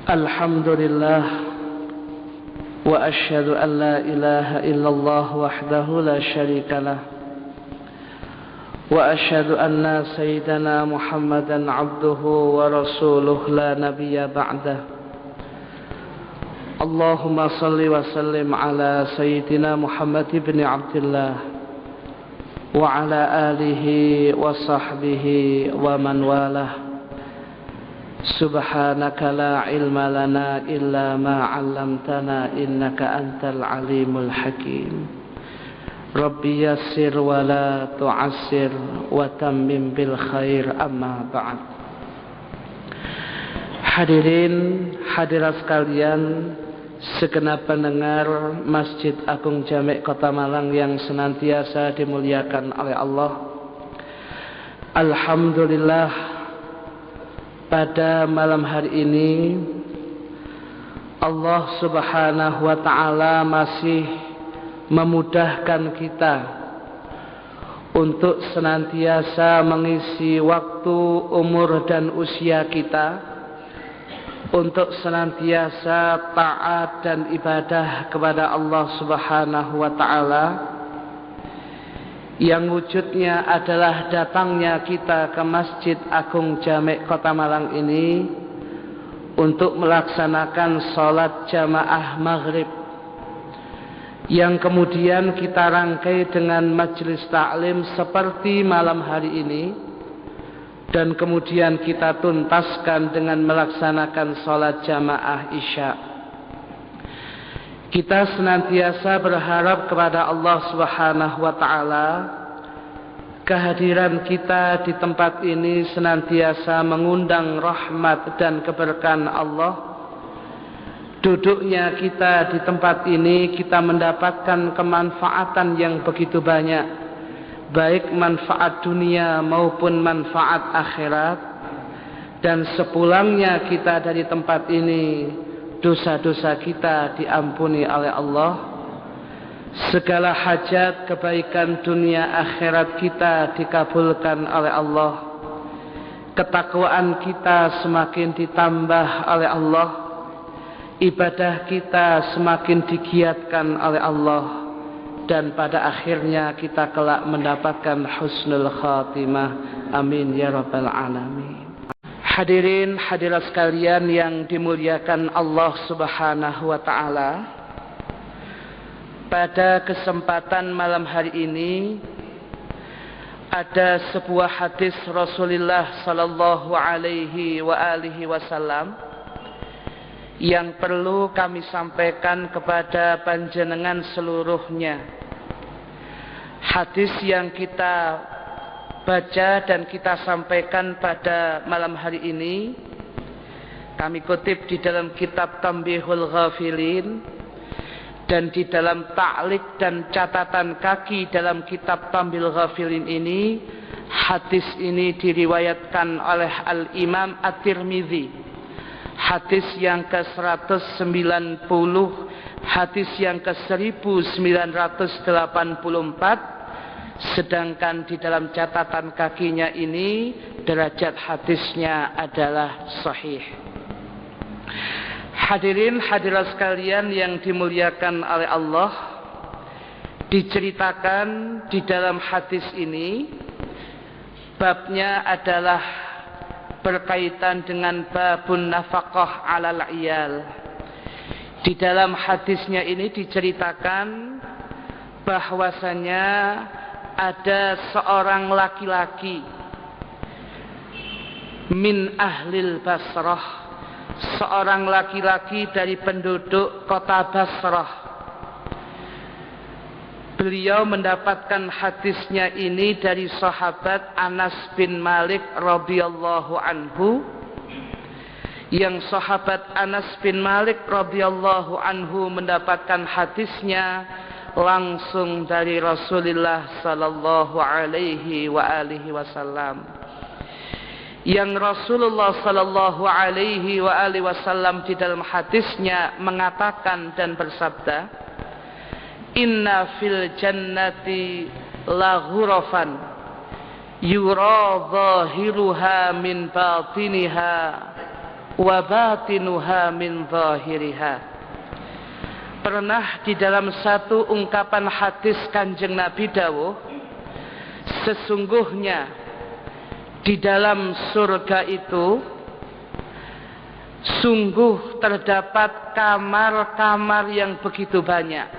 الحمد لله وأشهد أن لا إله إلا الله وحده لا شريك له وأشهد أن سيدنا محمدا عبده ورسوله لا نبي بعده اللهم صل وسلم على سيدنا محمد بن عبد الله وعلى آله وصحبه ومن والاه سبحانك لا علم لنا إلا ما علمتنا إنك أنت العليم الحكيم ربي يسر ولا تعسر وتمم بالخير أما بعد. Hadirin hadirat sekalian, segenap pendengar Masjid Agung Jami' Kota Malang yang senantiasa dimuliakan oleh Allah. Alhamdulillah, pada malam hari ini Allah Subhanahu wa ta'ala masih memudahkan kita untuk senantiasa mengisi waktu, umur dan usia kita untuk senantiasa taat dan ibadah kepada Allah Subhanahu wa ta'ala, yang wujudnya adalah datangnya kita ke Masjid Agung Jami' Kota Malang ini untuk melaksanakan sholat jamaah maghrib, yang kemudian kita rangkai dengan majelis taklim seperti malam hari ini, dan kemudian kita tuntaskan dengan melaksanakan sholat jamaah isya. Kita senantiasa berharap kepada Allah Subhanahu wa ta'ala, kehadiran kita di tempat ini senantiasa mengundang rahmat dan keberkahan Allah. Duduknya kita di tempat ini kita mendapatkan kemanfaatan yang begitu banyak, baik manfaat dunia maupun manfaat akhirat. Dan sepulangnya kita dari tempat ini, dosa-dosa kita diampuni oleh Allah. Segala hajat kebaikan dunia akhirat kita dikabulkan oleh Allah. Ketakwaan kita semakin ditambah oleh Allah. Ibadah kita semakin digiatkan oleh Allah. Dan pada akhirnya kita kelak mendapatkan husnul khatimah. Amin ya rabbal alamin. Hadirin hadirat sekalian yang dimuliakan Allah Subhanahu wa ta'ala, pada kesempatan malam hari ini ada sebuah hadis Rasulullah sallallahu alaihi wasallam yang perlu kami sampaikan kepada panjenengan seluruhnya. Hadis yang kita baca dan kita sampaikan pada malam hari ini kami kutip di dalam kitab Tanbihul Ghafilin dan di dalam ta'liq dan catatan kaki dalam kitab Tanbihul Ghafilin ini. Hadis ini diriwayatkan oleh Al-Imam At-Tirmidzi, hadis yang ke-190, hadis yang ke-1984. Sedangkan di dalam catatan kakinya ini derajat hadisnya adalah sahih. Hadirin hadirat sekalian yang dimuliakan oleh Allah, diceritakan di dalam hadis ini babnya adalah berkaitan dengan babun nafaqah alal iyal. Di dalam hadisnya ini diceritakan bahwasanya ada seorang laki-laki min ahlil Basrah, seorang laki-laki dari penduduk kota Basrah. Beliau mendapatkan hadisnya ini dari sahabat Anas bin Malik radhiyallahu anhu, yang sahabat Anas bin Malik radhiyallahu anhu mendapatkan hadisnya langsung dari Rasulullah sallallahu alaihi wasallam, yang Rasulullah sallallahu alaihi wasallam di dalam hadisnya mengatakan dan bersabda, inna fil jannati la ghurafan yura zahiruha min batiniha wa batinuha min zahiriha. Pernah di dalam satu ungkapan hadis Kanjeng Nabi dawuh, sesungguhnya di dalam surga itu sungguh terdapat kamar-kamar yang begitu banyak,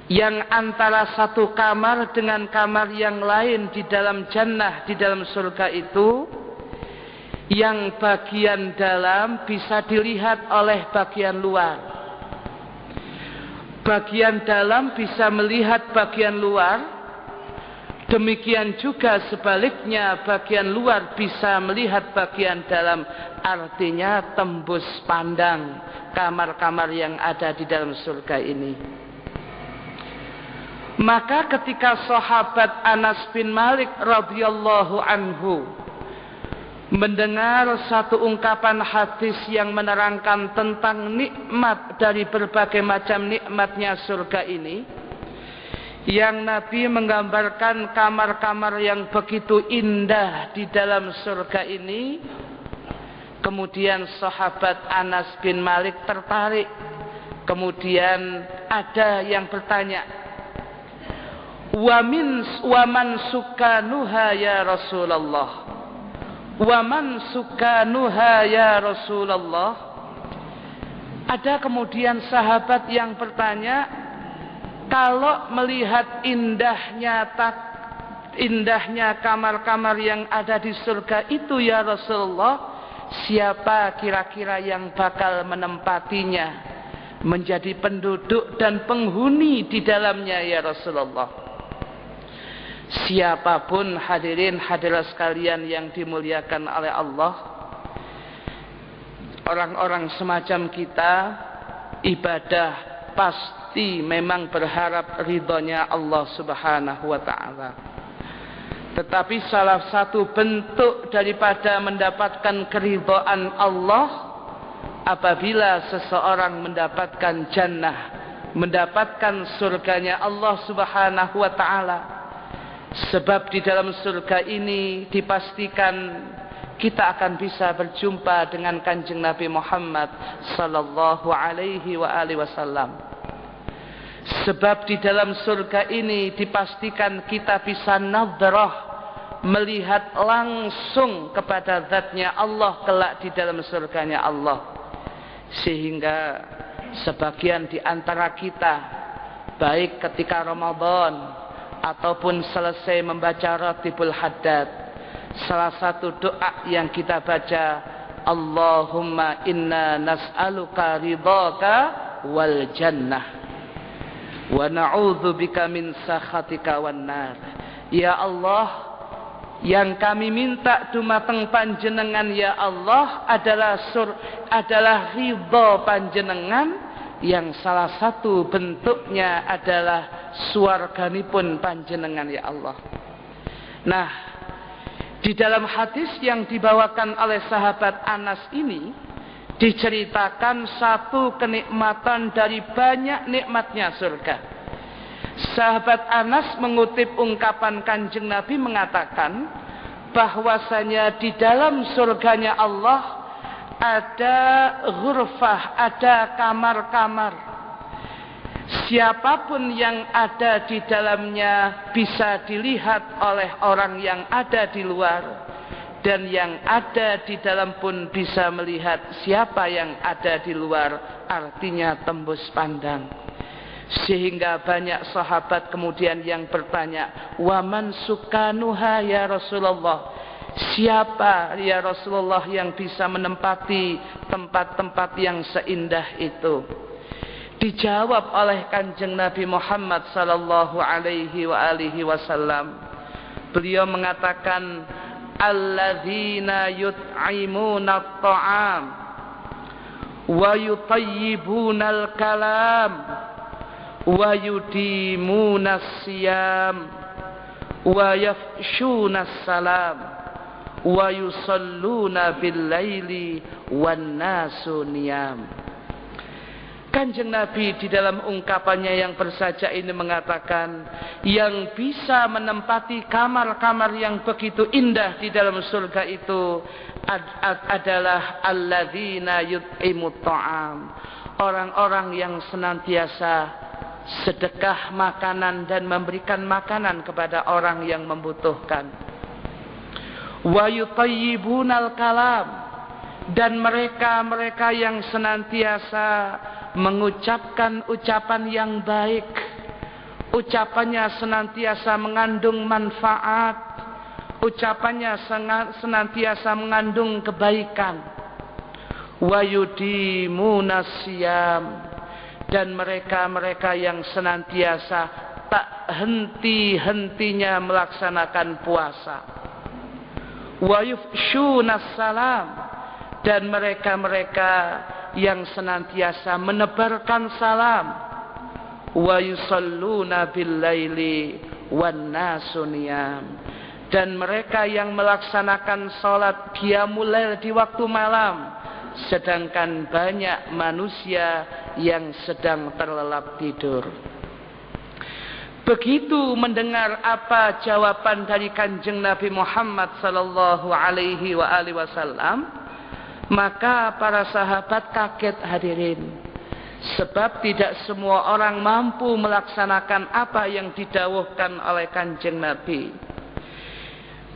yang antara satu kamar dengan kamar yang lain di dalam jannah, di dalam surga itu, yang bagian dalam bisa dilihat oleh bagian luar, bagian dalam bisa melihat bagian luar. Demikian juga sebaliknya, bagian luar bisa melihat bagian dalam, artinya tembus pandang kamar-kamar yang ada di dalam surga ini. Maka ketika sahabat Anas bin Malik radhiyallahu anhu mendengar satu ungkapan hadis yang menerangkan tentang nikmat dari berbagai macam nikmatnya surga ini, yang Nabi menggambarkan kamar-kamar yang begitu indah di dalam surga ini, kemudian sahabat Anas bin Malik tertarik. Kemudian ada yang bertanya, wa man sukanuha ya Rasulullah, wa man sukanuha ya Rasulullah. Ada kemudian sahabat yang bertanya, kalau melihat indahnya kamar-kamar yang ada di surga itu ya Rasulullah, siapa kira-kira yang bakal menempatinya, menjadi penduduk dan penghuni di dalamnya ya Rasulullah? Siapapun hadirin hadirat sekalian yang dimuliakan oleh Allah, orang-orang semacam kita ibadah pasti memang berharap ridhonya Allah Subhanahu wa ta'ala. Tetapi salah satu bentuk daripada mendapatkan keridhaan Allah apabila seseorang mendapatkan jannah, mendapatkan surganya Allah Subhanahu wa ta'ala. Sebab di dalam surga ini dipastikan kita akan bisa berjumpa dengan Kanjeng Nabi Muhammad sallallahu alaihi wa alihi wasallam. Sebab di dalam surga ini dipastikan kita bisa nadrah, melihat langsung kepada zatnya Allah kelak di dalam surganya Allah. Sehingga sebagian di antara kita, baik ketika Ramadan ataupun selesai membaca Ratibul Haddad, salah satu doa yang kita baca, Allahumma inna nas'aluka ridhaka wal jannah wa na'udzubika min sakhatika wan nar. Ya Allah, yang kami minta dumateng panjenengan ya Allah adalah ridha panjenengan, yang salah satu bentuknya adalah swarganipun panjenengan ya Allah. Nah, di dalam hadis yang dibawakan oleh sahabat Anas ini diceritakan satu kenikmatan dari banyak nikmatnya surga. Sahabat Anas mengutip ungkapan Kanjeng Nabi mengatakan bahwasanya di dalam surganya Allah ada ghurfah, ada kamar-kamar. Siapapun yang ada di dalamnya bisa dilihat oleh orang yang ada di luar, dan yang ada di dalam pun bisa melihat siapa yang ada di luar, artinya tembus pandang. Sehingga banyak sahabat kemudian yang bertanya, waman sukanuha ya Rasulullah, siapa ya Rasulullah yang bisa menempati tempat-tempat yang seindah itu? Dijawab oleh Kanjeng Nabi Muhammad sallallahu alaihi wa alihi wasallam. Beliau mengatakan, alladzina yut'imuna at-ta'am wa yutayyibuna al-kalam wa yudimuna as-siyam wa yafshuna as-salam wa yusalluna bil-laili wan nasu niyam. Kanjeng Nabi di dalam ungkapannya yang bersajak ini mengatakan, yang bisa menempati kamar-kamar yang begitu indah di dalam surga itu adalah alladzina yut'imut ta'am, orang-orang yang senantiasa sedekah makanan dan memberikan makanan kepada orang yang membutuhkan. Wa yutayyibunal kalam, dan mereka yang senantiasa mengucapkan ucapan yang baik, ucapannya senantiasa mengandung manfaat, ucapannya senantiasa mengandung kebaikan. Wa yudimunas siyam, dan mereka yang senantiasa tak henti-hentinya melaksanakan puasa. Wa yufshunas salam, dan mereka yang senantiasa menebarkan salam. Wa yusalluna bil laili wan nasu niyam, dan mereka yang melaksanakan salat qiyamul lail di waktu malam, sedangkan banyak manusia yang sedang terlelap tidur. Begitu mendengar apa jawaban dari Kanjeng Nabi Muhammad sallallahu alaihi wasallam, maka para sahabat kaget hadirin, sebab tidak semua orang mampu melaksanakan apa yang didhawuhkan oleh Kanjeng Nabi.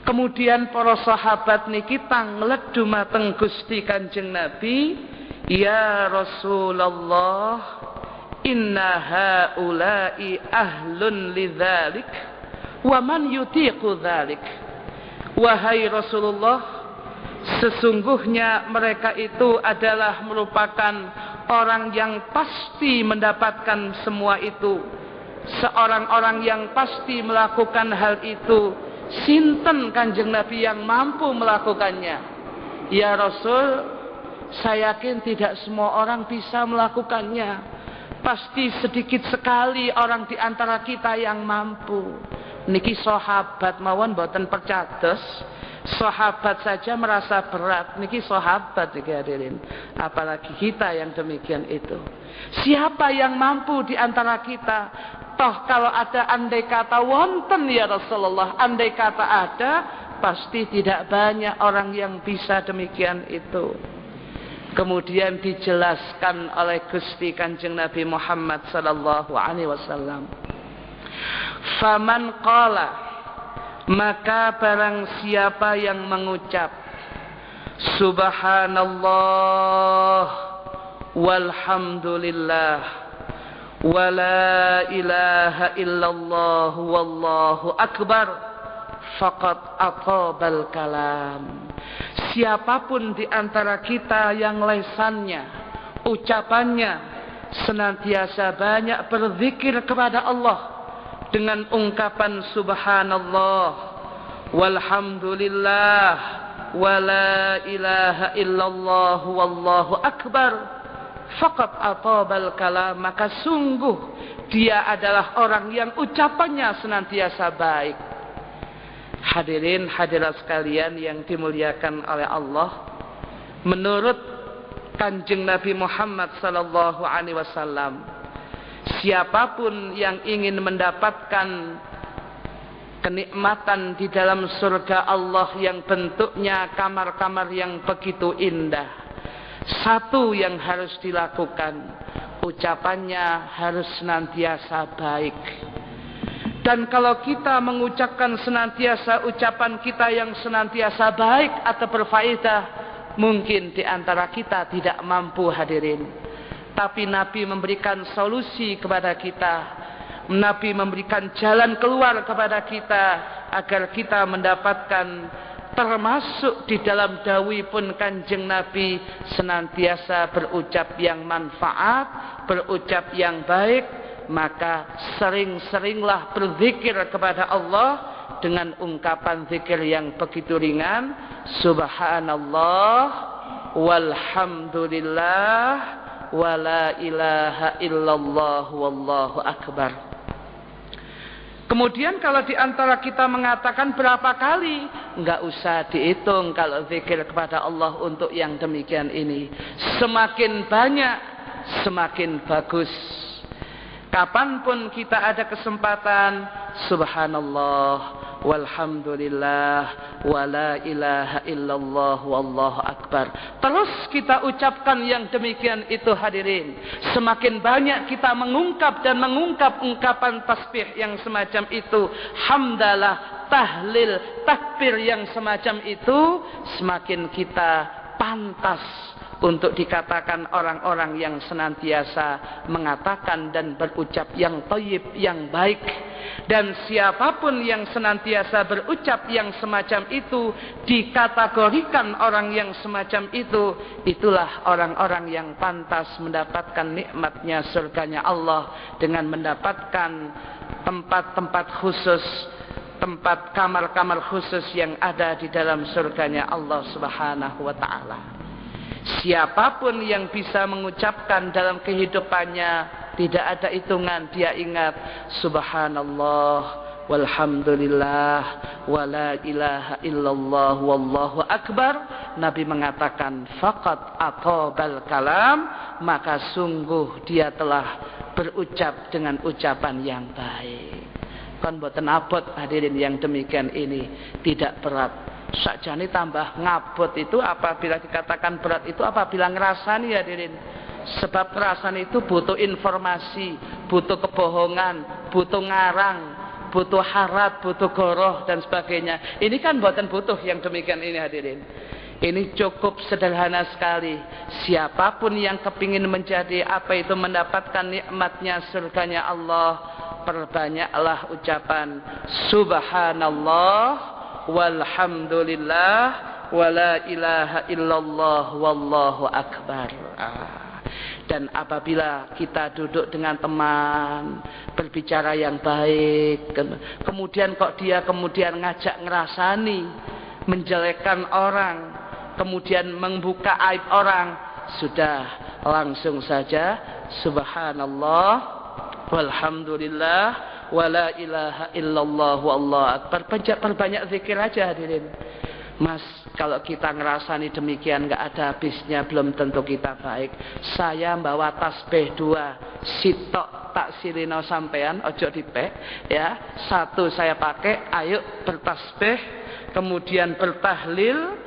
Kemudian para sahabat niki tanglet dumateng Gusti Kanjeng Nabi, ya Rasulullah, inna haula'i ahlun lidzalik wa man yutiqu dzalik. Wahai Rasulullah, sesungguhnya mereka itu adalah merupakan orang yang pasti mendapatkan semua itu, seorang-orang yang pasti melakukan hal itu. Sinten Kanjeng Nabi yang mampu melakukannya? Ya Rasul, saya yakin tidak semua orang bisa melakukannya. Pasti sedikit sekali orang di antara kita yang mampu. Niki sahabat mawon boten percados. Sahabat saja merasa berat, niki sahabat iki hadirin, apalagi kita yang demikian itu. Siapa yang mampu di antara kita? Toh kalau ada andai kata wonten ya Rasulullah, andai kata ada, pasti tidak banyak orang yang bisa demikian itu. Kemudian dijelaskan oleh Gusti Kanjeng Nabi Muhammad sallallahu alaihi wasallam, faman qala, maka barang siapa yang mengucap subhanallah walhamdulillah wa la ilaha illallah wallahu akbar faqad aqabal kalam. Siapapun di antara kita yang lesannya, ucapannya senantiasa banyak berzikir kepada Allah dengan ungkapan subhanallah walhamdulillah wa la ilaha illallah wallahu akbar faqad atabal kalam, maka sungguh dia adalah orang yang ucapannya senantiasa baik. Hadirin hadirat sekalian yang dimuliakan oleh Allah, menurut Kanjeng Nabi Muhammad sallallahu alaihi wasallam, siapapun yang ingin mendapatkan kenikmatan di dalam surga Allah yang bentuknya kamar-kamar yang begitu indah, satu yang harus dilakukan, ucapannya harus senantiasa baik. Dan kalau kita mengucapkan senantiasa ucapan kita yang senantiasa baik atau berfaedah, mungkin di antara kita tidak mampu hadirin. Tapi Nabi memberikan solusi kepada kita. Nabi memberikan jalan keluar kepada kita agar kita mendapatkan, termasuk di dalam dawi pun Kanjeng Nabi senantiasa berucap yang manfaat, berucap yang baik. Maka sering-seringlah berzikir kepada Allah dengan ungkapan zikir yang begitu ringan, subhanallah walhamdulillah wa la ilaha illallah wallahu akbar. Kemudian kalau di antara kita mengatakan berapa kali, enggak usah dihitung kalau zikir kepada Allah untuk yang demikian ini. Semakin banyak, semakin bagus. Kapanpun kita ada kesempatan, subhanallah, walhamdulillah, wala ilaha illallah, wallahu akbar. Terus kita ucapkan yang demikian itu hadirin. Semakin banyak kita mengungkap dan mengungkap ungkapan tasbih yang semacam itu, hamdalah, tahlil, takbir yang semacam itu, semakin kita pantas untuk dikatakan orang-orang yang senantiasa mengatakan dan berucap yang thayyib, yang baik. Dan siapapun yang senantiasa berucap yang semacam itu, dikategorikan orang yang semacam itu, itulah orang-orang yang pantas mendapatkan nikmatnya surganya Allah dengan mendapatkan tempat-tempat khusus, tempat kamar-kamar khusus yang ada di dalam surganya Allah Subhanahu wa ta'ala. Siapapun yang bisa mengucapkan dalam kehidupannya, tidak ada hitungan, dia ingat subhanallah, walhamdulillah, wala ilaha illallah, wallahu akbar. Nabi mengatakan faqad atobal kalam, maka sungguh dia telah berucap dengan ucapan yang baik. Kan boten abot hadirin yang demikian ini, tidak berat. Sakjane tambah ngabot itu apabila dikatakan berat itu apabila ngerasani hadirin. Sebab ngerasani itu butuh informasi, butuh kebohongan, butuh ngarang, butuh harat, butuh goroh dan sebagainya. Ini kan buatan butuh yang demikian ini hadirin. Ini cukup sederhana sekali. Siapapun yang kepingin menjadi apa itu mendapatkan nikmatnya surganya Allah, perbanyaklah ucapan subhanallah, walhamdulillah, wala ilaha illallah, wallahu akbar. Dan apabila kita duduk dengan teman, berbicara yang baik, kemudian kok dia kemudian ngajak ngerasani, menjelekkan orang, kemudian membuka aib orang, sudah langsung saja subhanallah, walhamdulillah, wala ilaha illallah, wallahu akbar. Perbanyak zikir aja hadirin. Mas, kalau kita ngerasani demikian nggak ada habisnya, belum tentu kita baik. Saya bawa tasbih 2, sitok tak sirino sampean, ojo dipek ya. 1 saya pakai, ayo bertasbih, kemudian bertahlil,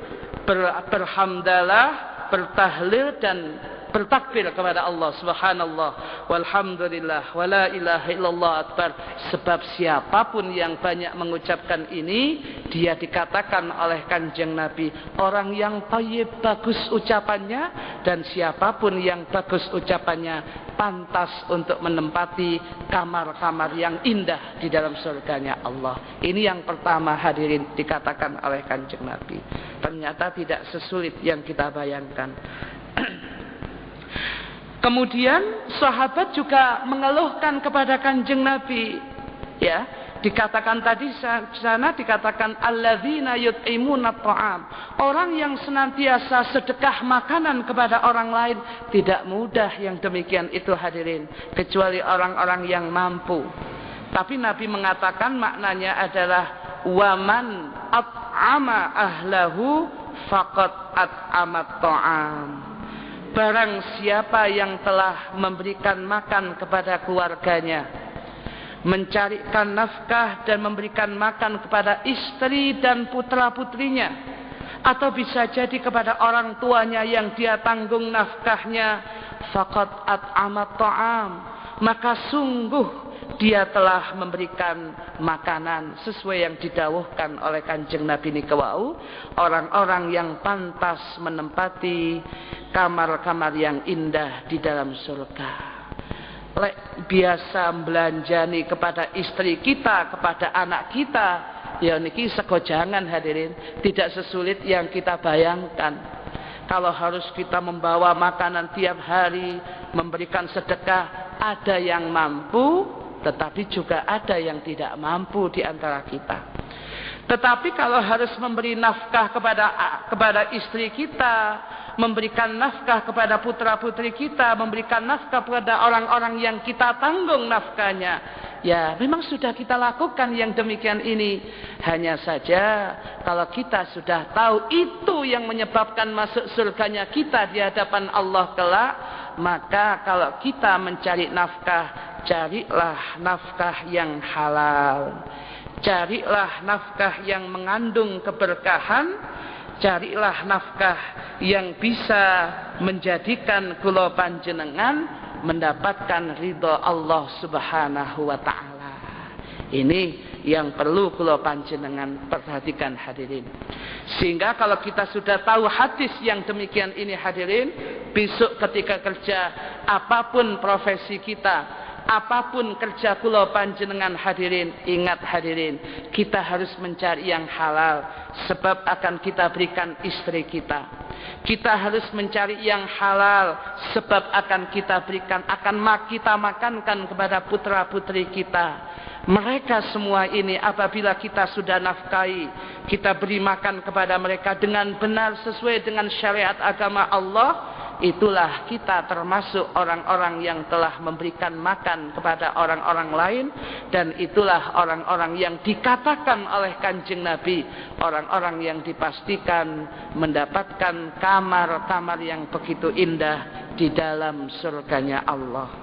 berhamdalah, bertahlil dan bertakbir kepada Allah subhanallah, walhamdulillah, wala ilaha illallah akbar. Sebab siapapun yang banyak mengucapkan ini, dia dikatakan oleh Kanjeng Nabi orang yang thayyib, bagus ucapannya. Dan siapapun yang bagus ucapannya pantas untuk menempati kamar-kamar yang indah di dalam surganya Allah. Ini yang pertama hadirin dikatakan oleh Kanjeng Nabi. Ternyata tidak sesulit yang kita bayangkan. Kemudian sahabat juga mengeluhkan kepada Kanjeng Nabi, ya, dikatakan tadi sana dikatakan alladzina yut'imuna ta'am, orang yang senantiasa sedekah makanan kepada orang lain. Tidak mudah yang demikian itu hadirin, kecuali orang-orang yang mampu. Tapi Nabi mengatakan maknanya adalah waman at'ama ahlahu faqad at'amat ta'am. Barang siapa yang telah memberikan makan kepada keluarganya, mencarikan nafkah dan memberikan makan kepada istri dan putra-putrinya, atau bisa jadi kepada orang tuanya yang dia tanggung nafkahnya, faqad at'amat ta'am, maka sungguh dia telah memberikan makanan sesuai yang didawuhkan oleh Kanjeng Nabi nikawau, orang-orang yang pantas menempati kamar-kamar yang indah di dalam surga. Lek biasa belanjani kepada istri kita, kepada anak kita, ya niki sego jangan hadirin, tidak sesulit yang kita bayangkan. Kalau harus kita membawa makanan tiap hari, memberikan sedekah, ada yang mampu, tetapi juga ada yang tidak mampu di antara kita. Tetapi kalau harus memberi nafkah kepada istri kita, memberikan nafkah kepada putra-putri kita, memberikan nafkah kepada orang-orang yang kita tanggung nafkahnya, ya memang sudah kita lakukan yang demikian ini. Hanya saja kalau kita sudah tahu itu yang menyebabkan masuk surganya kita di hadapan Allah kelak, maka kalau kita mencari nafkah, carilah nafkah yang halal. Carilah nafkah yang mengandung keberkahan, carilah nafkah yang bisa menjadikan kula panjenengan mendapatkan ridha Allah Subhanahu wa taala. Ini yang perlu kula panjenengan perhatikan hadirin. Sehingga kalau kita sudah tahu hadis yang demikian ini hadirin, besok ketika kerja apapun profesi kita, apapun kerja kula panjenengan hadirin, ingat hadirin, kita harus mencari yang halal sebab akan kita berikan istri kita. Kita harus mencari yang halal sebab akan kita berikan, kita makankan kepada putra-putri kita. Mereka semua ini apabila kita sudah nafkahi, kita beri makan kepada mereka dengan benar sesuai dengan syariat agama Allah, itulah kita termasuk orang-orang yang telah memberikan makan kepada orang-orang lain, dan itulah orang-orang yang dikatakan oleh Kanjeng Nabi, orang-orang yang dipastikan mendapatkan kamar-kamar yang begitu indah di dalam surganya Allah.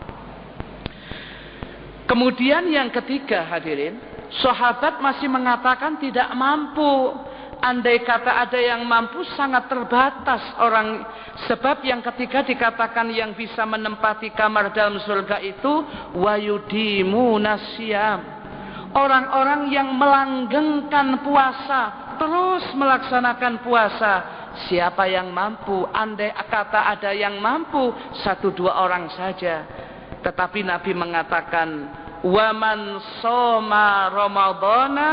Kemudian yang ketiga hadirin, sahabat masih mengatakan tidak mampu. Andai kata ada yang mampu, sangat terbatas orang. Sebab yang ketiga dikatakan yang bisa menempati kamar dalam surga itu wayudimuna siyam. Orang-orang yang melanggengkan puasa, terus melaksanakan puasa. Siapa yang mampu? Andai kata ada yang mampu, 1-2 orang saja. Tetapi Nabi mengatakan, waman soma ramadhana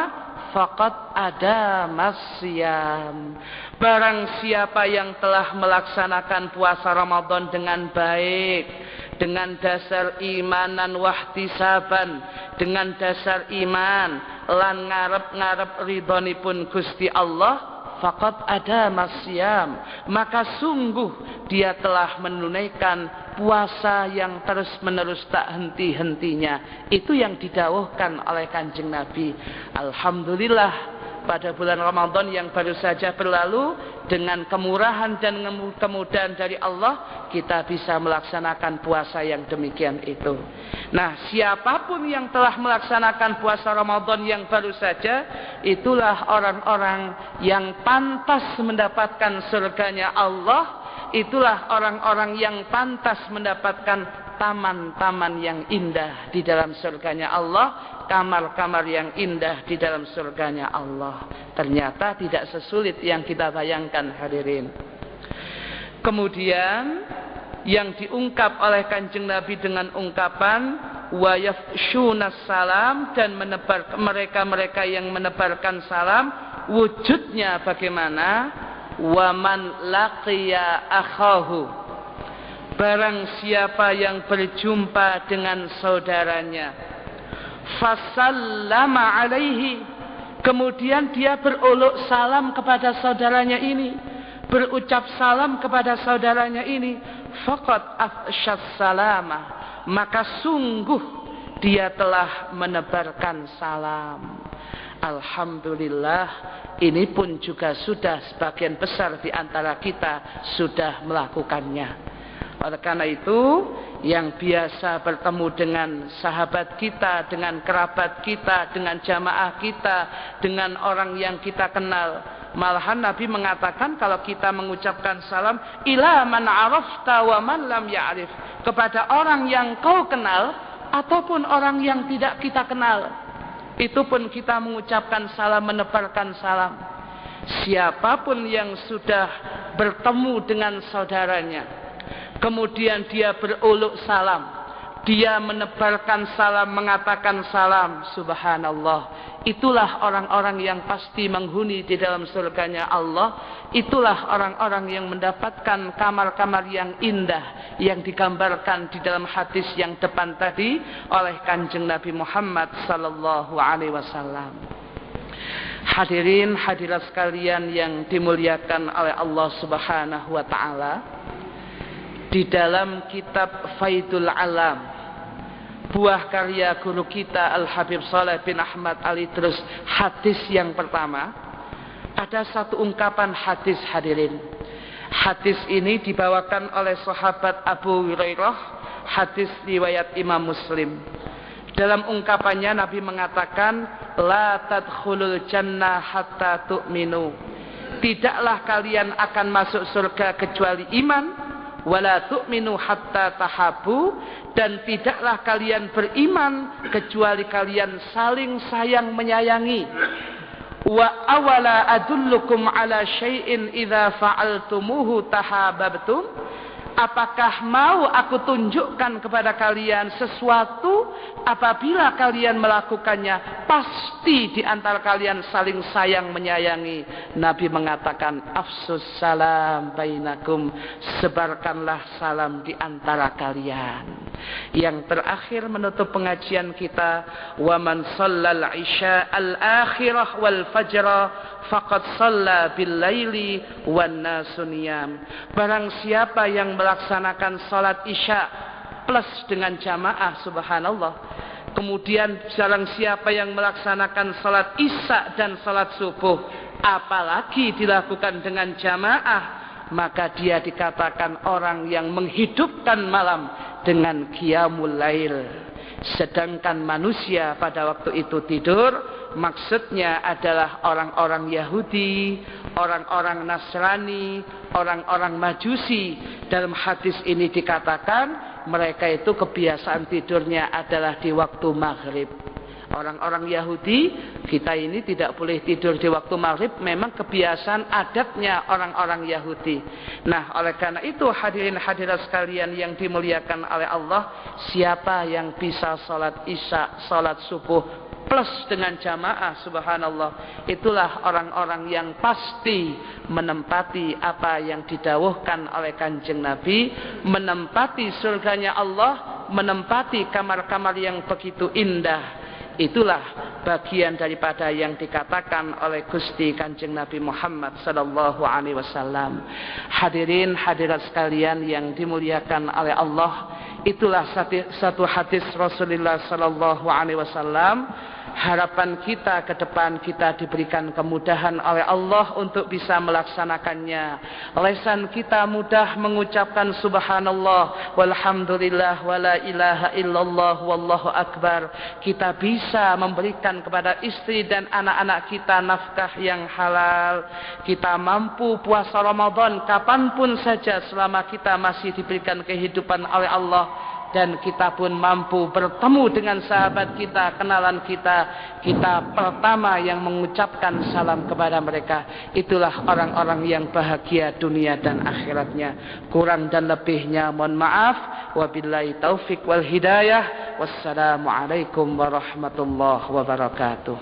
faqad ada masyam. Barang siapa yang telah melaksanakan puasa Ramadan dengan baik, dengan dasar imanan wahtisaban, dengan dasar iman lan ngarep-ngarep ridhonipun Gusti Allah, faqad ada masyam, maka sungguh dia telah menunaikan puasa yang terus-menerus tak henti-hentinya. Itu yang didawuhkan oleh Kanjeng Nabi. Alhamdulillah, pada bulan Ramadan yang baru saja berlalu, dengan kemurahan dan kemudahan dari Allah, kita bisa melaksanakan puasa yang demikian itu. Nah, siapapun yang telah melaksanakan puasa Ramadan yang baru saja, itulah orang-orang yang pantas mendapatkan surganya Allah. Itulah orang-orang yang pantas mendapatkan taman-taman yang indah di dalam surganya Allah, kamar-kamar yang indah di dalam surganya Allah. Ternyata tidak sesulit yang kita bayangkan hadirin. Kemudian yang diungkap oleh Kanjeng Nabi dengan ungkapan wa yafshunas salam, dan menebar, mereka-mereka yang menebarkan salam, wujudnya bagaimana? Wa man laqiya akhahu, barang siapa yang berjumpa dengan saudaranya, fasallama alaihi, kemudian dia beruluk salam kepada saudaranya ini, berucap salam kepada saudaranya ini, faqad afsyas salama, maka sungguh dia telah menebarkan salam. Alhamdulillah, ini pun juga sudah sebagian besar di antara kita sudah melakukannya. Oleh karena itu, yang biasa bertemu dengan sahabat kita, dengan kerabat kita, dengan jamaah kita, dengan orang yang kita kenal, malahan Nabi mengatakan kalau kita mengucapkan salam ila man arafta wa man lam ya'rif, kepada orang yang kau kenal ataupun orang yang tidak kita kenal, itu pun kita mengucapkan salam, menebarkan salam. Siapapun yang sudah bertemu dengan saudaranya, kemudian dia beruluk salam, dia menebarkan salam, mengatakan salam, subhanallah, itulah orang-orang yang pasti menghuni di dalam surganya Allah. Itulah orang-orang yang mendapatkan kamar-kamar yang indah yang digambarkan di dalam hadis yang depan tadi oleh Kanjeng Nabi Muhammad sallallahu alaihi wasallam. Hadirin hadirat sekalian yang dimuliakan oleh Allah Subhanahu wa taala, di dalam kitab Faidul Alam, buah karya guru kita Al-Habib Saleh bin Ahmad Al-Idrus, hadis yang pertama, ada satu ungkapan hadis hadirin. Hadis ini dibawakan oleh sahabat Abu Hurairah, hadis riwayat Imam Muslim. Dalam ungkapannya Nabi mengatakan, la tadkhulul jannah hatta tu'minu. Tidaklah kalian akan masuk surga kecuali iman, wala tu'minu hatta tahabu, dan tidaklah kalian beriman kecuali kalian saling sayang menyayangi. Wa awala adullukum ala syai'in idza fa'altumuhu tahabbtum. Apakah mau aku tunjukkan kepada kalian sesuatu apabila kalian melakukannya pasti di antara kalian saling sayang menyayangi. Nabi mengatakan afsus salam bainakum, sebarkanlah salam di antara kalian. Yang terakhir menutup pengajian kita, wa man shallal isya al akhirah wal fajra faqad shalla bil laili wan nasu niyam. Barang siapa yang melaksanakan salat isya plus dengan jamaah, subhanallah, kemudian barang siapa yang melaksanakan salat isya dan salat subuh apalagi dilakukan dengan jamaah, maka dia dikatakan orang yang menghidupkan malam dengan qiyamul lail. Sedangkan manusia pada waktu itu tidur, maksudnya adalah orang-orang Yahudi, orang-orang Nasrani, orang-orang Majusi. Dalam hadis ini dikatakan mereka itu kebiasaan tidurnya adalah di waktu maghrib. Orang-orang Yahudi, kita ini tidak boleh tidur di waktu maghrib, memang kebiasaan adatnya orang-orang Yahudi. Nah, oleh karena itu hadirin hadirat sekalian yang dimuliakan oleh Allah, siapa yang bisa salat isya, salat subuh plus dengan jamaah, subhanallah, itulah orang-orang yang pasti menempati apa yang didawuhkan oleh Kanjeng Nabi, menempati surganya Allah, menempati kamar-kamar yang begitu indah. Itulah bagian daripada yang dikatakan oleh Gusti Kanjeng Nabi Muhammad sallallahu alaihi wasallam. Hadirin hadirat sekalian yang dimuliakan oleh Allah, itulah satu hadis Rasulullah sallallahu alaihi wasallam. Harapan kita ke depan, kita diberikan kemudahan oleh Allah untuk bisa melaksanakannya. Lisan kita mudah mengucapkan subhanallah, walhamdulillah, wala ilaha illallah, wallahu akbar. Kita bisa memberikan kepada istri dan anak-anak kita nafkah yang halal. Kita mampu puasa Ramadan kapanpun saja selama kita masih diberikan kehidupan oleh Allah. Dan kita pun mampu bertemu dengan sahabat kita, kenalan kita. Kita pertama yang mengucapkan salam kepada mereka. Itulah orang-orang yang bahagia dunia dan akhiratnya. Kurang dan lebihnya mohon maaf. Wabillahi taufik wal hidayah. Wassalamualaikum warahmatullahi wabarakatuh.